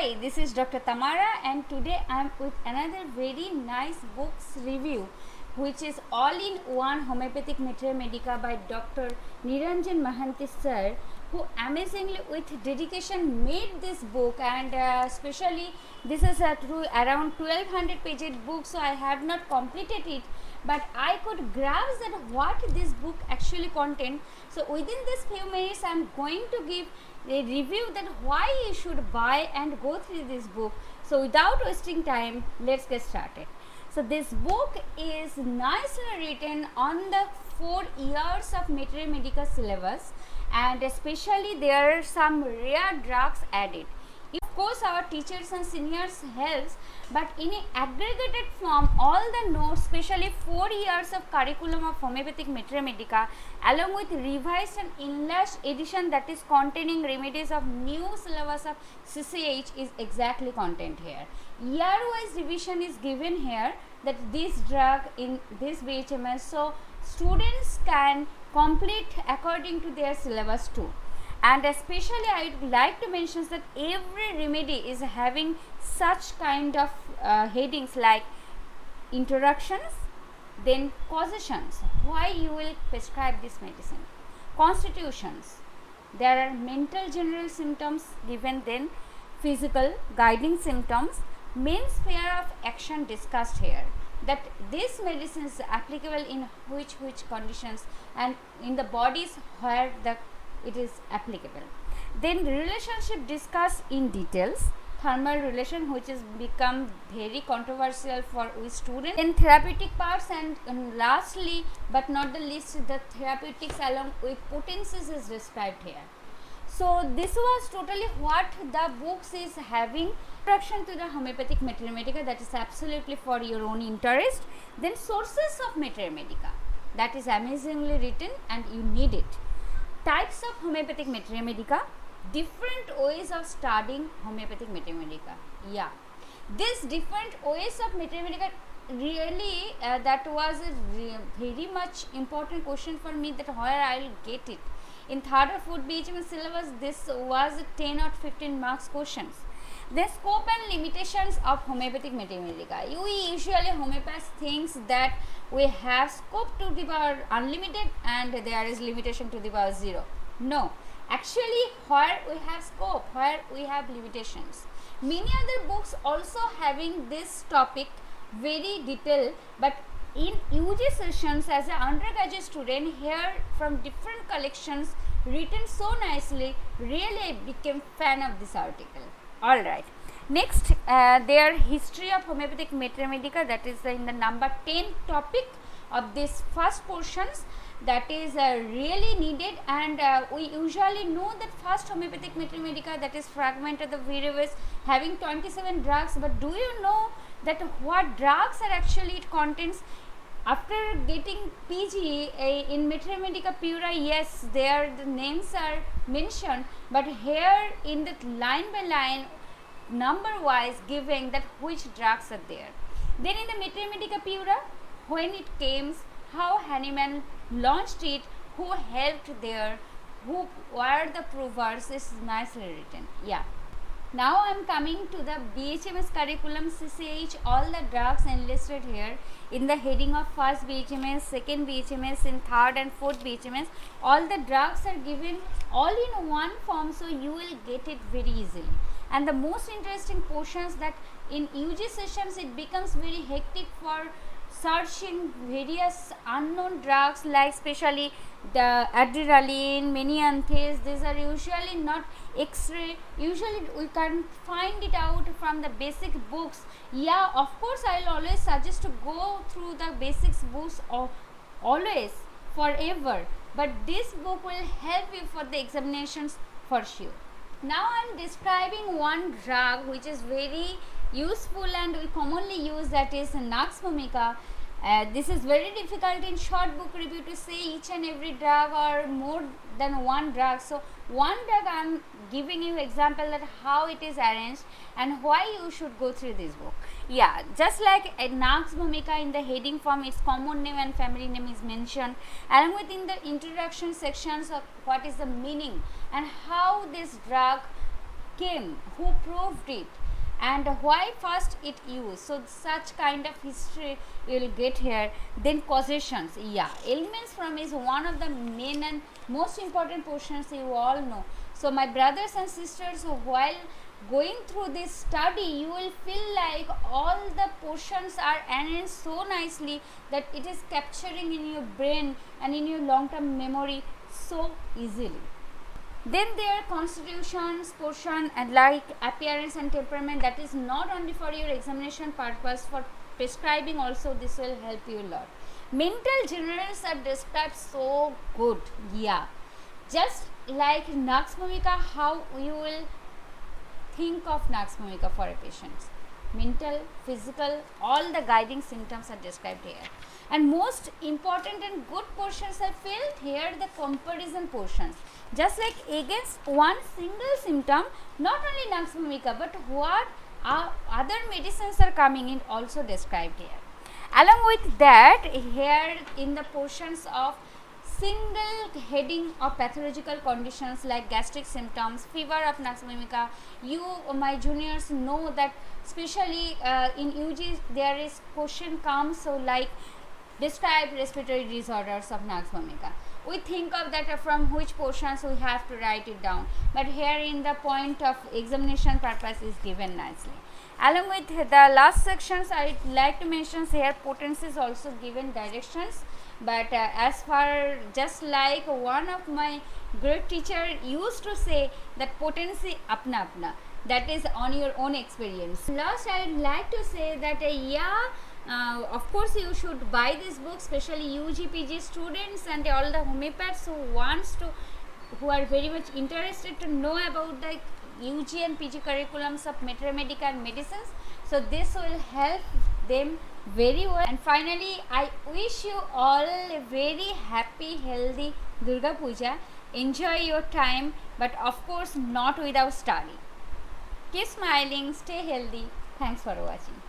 Hi, this is Dr. Tamara and today I am with another very nice books review which is all-in-one homeopathic materia medica by Dr. Niranjan Mahanti sir, who amazingly with dedication made this book, and especially this is a around 1200 pages book, so I have not completed it, but I could grasp that what this book actually contains. So within this few minutes I am going to give a review that why you should buy and go through this book. So without wasting time, let's get started. So this book is nicely written on the 4 years of materia medica syllabus, and especially there are some rare drugs added. Of course our teachers and seniors helps, but in an aggregated form all the notes, especially 4 years of curriculum of homeopathic materia medica along with revised and enlarged edition that is containing remedies of new syllabus of CCH is exactly contained here. Year wise revision is given here, that this drug in this BHMS, so students can complete according to their syllabus too. And especially I would like to mention that every remedy is having such kind of headings like introductions, then causations, why you will prescribe this medicine, constitutions, there are mental general symptoms given, then physical guiding symptoms, main sphere of action discussed here, that this medicine is applicable in which conditions and in the bodies where it is applicable. Then relationship discussed in details, thermal relation which is become very controversial for we students, then therapeutic parts, and lastly but not the least the therapeutics along with potencies is described here. So this was totally what the books is having. Introduction to the homeopathic materia medica, that is absolutely for your own interest. Then sources of materia medica, that is amazingly written and you need it. Types of homeopathic materia medica, different ways of studying homeopathic materia medica. Yeah, these different ways of materia medica really that was a very much important question for me, that where I will get it. In third or fourth BHMS syllabus this was 10 or 15 marks questions. The scope and limitations of homeopathic materia medica. We usually homeopaths thinks that we have scope to the power unlimited and there is limitation to the power 0. No, actually where we have scope, where we have limitations. Many other books also having this topic very detailed, but in UG sessions as an undergraduate student here from different collections written so nicely, really I became fan of this article. Alright, next their history of homeopathic materia medica, that is in the number 10 topic of this first portions, that is really needed, and we usually know that first homeopathic materia medica, that is fragment of the virus having 27 drugs, but do you know that what drugs are actually it contains? After getting PG in materia medica pura, yes, there the names are mentioned, but here in the line by line number wise giving that which drugs are there. Then in the materia medica pura, when it came, how Hahnemann launched it, who helped there, who were the provers, is nicely written. Yeah. Now I am coming to the BHMS curriculum CCH, all the drugs enlisted here in the heading of first BHMS, second BHMS, in third and fourth BHMS. All the drugs are given all in one form, so you will get it very easily. And the most interesting portions that in UG sessions it becomes very hectic for searching various unknown drugs, like especially the adrenaline, menianthes. These are usually not X-ray. Usually we can find it out from the basic books. Yeah, of course I will always suggest to go through the basics books always, forever. But this book will help you for the examinations for sure. Now I am describing one drug which is very useful and we commonly use, that is Nux vomica. This is very difficult in short book review to say each and every drug or more than one drug. So one drug I am giving you example that how it is arranged and why you should go through this book. Yeah, just like Nux vomica in the heading form, its common name and family name is mentioned, along with in the introduction sections of what is the meaning and how this drug came, who proved it, and why first it used. So such kind of history you will get here. Then causations, yeah, elements from is one of the main and most important portions you all know. So my brothers and sisters, while going through this study, you will feel like all the portions are arranged so nicely that it is capturing in your brain and in your long term memory so easily. Then there are constitutions portion and like appearance and temperament, that is not only for your examination purpose, for prescribing also this will help you a lot. Mental generals are described so good, yeah, just like nux vomica, how you will think of nux vomica for a patient. Mental, physical, all the guiding symptoms are described here. And most important and good portions I felt here, the comparison portions. Just like against one single symptom, not only nux vomica, but what other medicines are coming in also described here. Along with that, here in the portions of single heading of pathological conditions like gastric symptoms, fever of nux vomica, you my juniors know that especially in UG there is question comes, so like describe respiratory disorders of nux vomica. We think of that from which portions we have to write it down, but here in the point of examination purpose is given nicely. Along with the last sections, I would like to mention here potency is also given directions, but as far just like one of my great teacher used to say that potency apna apna, that is on your own experience. Last I would like to say that of course you should buy this book, especially UG PG students and all the homeopaths who are very much interested to know about the UG and PG curriculums of Metra Medica and medicines. So this will help them very well. And finally, I wish you all a very happy, healthy Durga Puja. Enjoy your time, but of course not without study. Keep smiling, stay healthy. Thanks for watching.